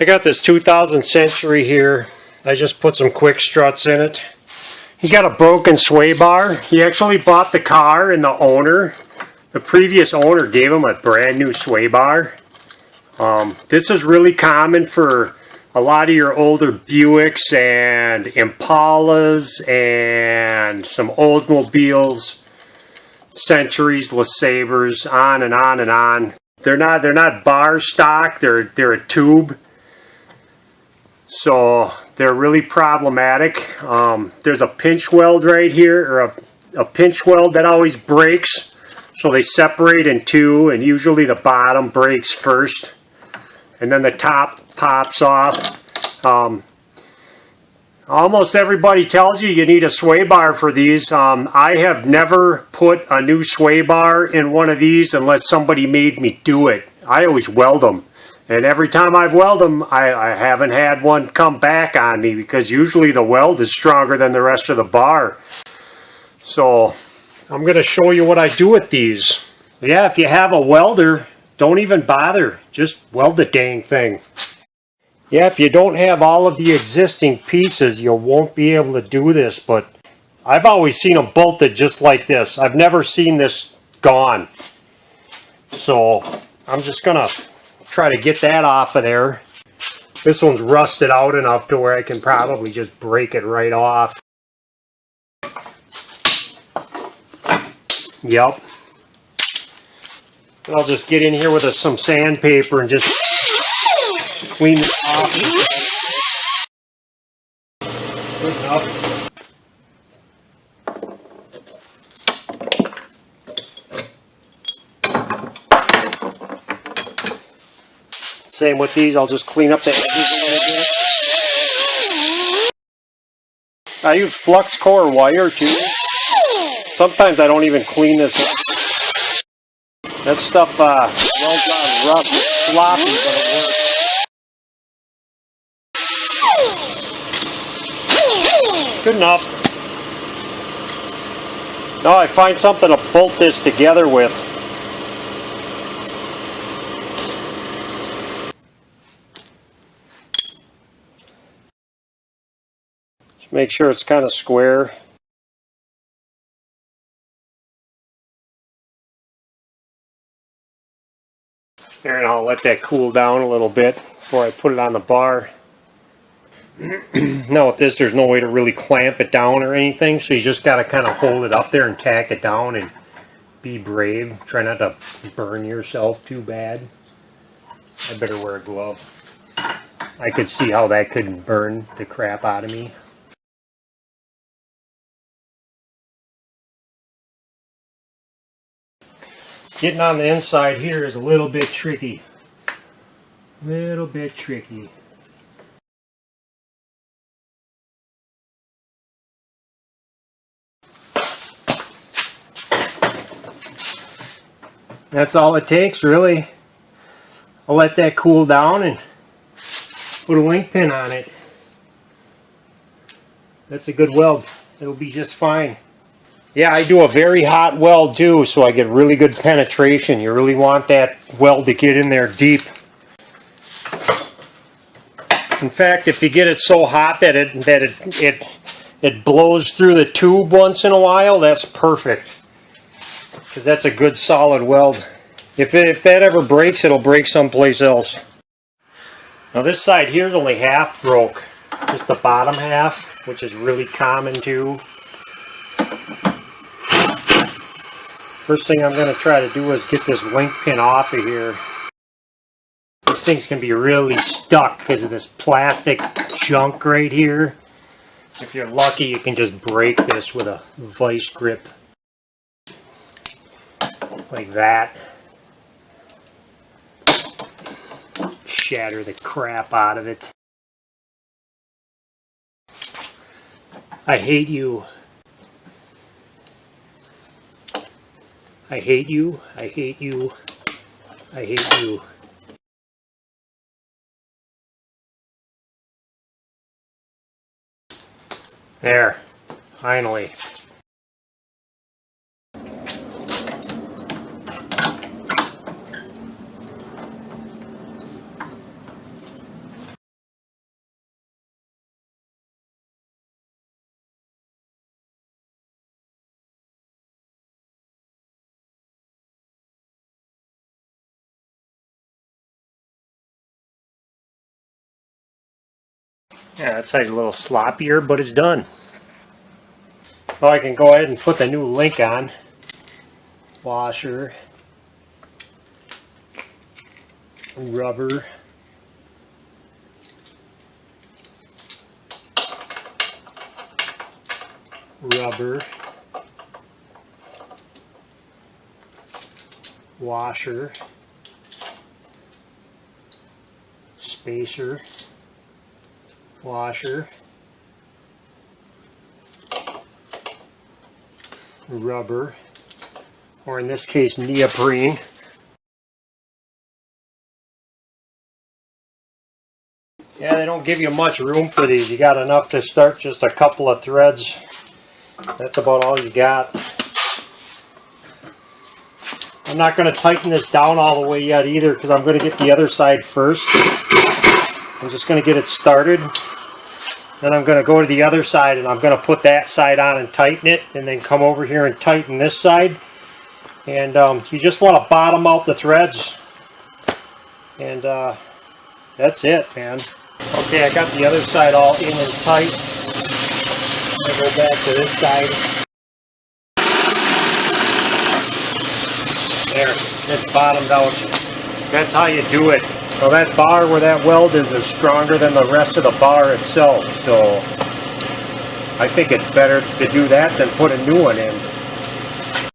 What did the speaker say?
I got this 2000 Century here. I just put some quick struts in it. He's got a broken sway bar. He actually bought the car and the previous owner gave him a brand new sway bar. This is really common for a lot of your older Buicks and Impalas and some Oldsmobiles, Centuries, LeSabres, on and on and on. They're not bar stock, they're a tube. So they're really problematic. There's a pinch weld right here, or a pinch weld that always breaks. So they separate in two, and usually the bottom breaks first, and then the top pops off. Almost everybody tells you need a sway bar for these. I have never put a new sway bar in one of these unless somebody made me do it. I always weld them. And every time I've welded them, I haven't had one come back on me, because usually the weld is stronger than the rest of the bar. So I'm going to show you what I do with these. Yeah, if you have a welder, don't even bother. Just weld the dang thing. Yeah, if you don't have all of the existing pieces, you won't be able to do this. But I've always seen them bolted just like this. I've never seen this gone. So I'm just going to try to get that off of there. This one's rusted out enough to where I can probably just break it right off. Yep. And I'll just get in here with some sandpaper and just clean it off. Good enough. Same with these, I'll just clean up the edges a little bit. I use flux core wire too. Sometimes I don't even clean this up. That stuff welds on rough, sloppy, but it works. Good enough. Now I find something to bolt this together with. Make sure it's kind of square. There, and I'll let that cool down a little bit before I put it on the bar. Now with this, there's no way to really clamp it down or anything, so you just got to kind of hold it up there and tack it down and be brave. Try not to burn yourself too bad. I better wear a glove. I could see how that could burn the crap out of me. Getting on the inside here is a little bit tricky. Little bit tricky. That's all it takes, really. I'll let that cool down and put a link pin on it. That's a good weld. It'll be just fine. Yeah, I do a very hot weld too, so I get really good penetration. You really want that weld to get in there deep. In fact, if you get it so hot that it blows through the tube once in a while, that's perfect. Because that's a good solid weld. If that ever breaks, it'll break someplace else. Now this side here is only half broke. Just the bottom half, which is really common too. First thing I'm going to try to do is get this link pin off of here. This thing's going to be really stuck because of this plastic junk right here. If you're lucky, you can just break this with a vice grip. Like that. Shatter the crap out of it. I hate you. I hate you, I hate you, I hate you. There, finally. Yeah, that side's a little sloppier, but it's done. So I can go ahead and put the new link on. Washer. Rubber. Rubber. Washer. Spacer. Washer. Rubber, or in this case neoprene. Yeah, they don't give you much room for these. You got enough to start just a couple of threads. That's about all you got. I'm not going to tighten this down all the way yet either, because I'm going to get the other side first. I'm just going to get it started. Then I'm going to go to the other side and I'm going to put that side on and tighten it, and then come over here and tighten this side. And you just want to bottom out the threads. And that's it, man. Okay, I got the other side all in and tight. I'm going to go back to this side. There, it's bottomed out. That's how you do it. So that bar where that weld is stronger than the rest of the bar itself. So I think it's better to do that than put a new one in.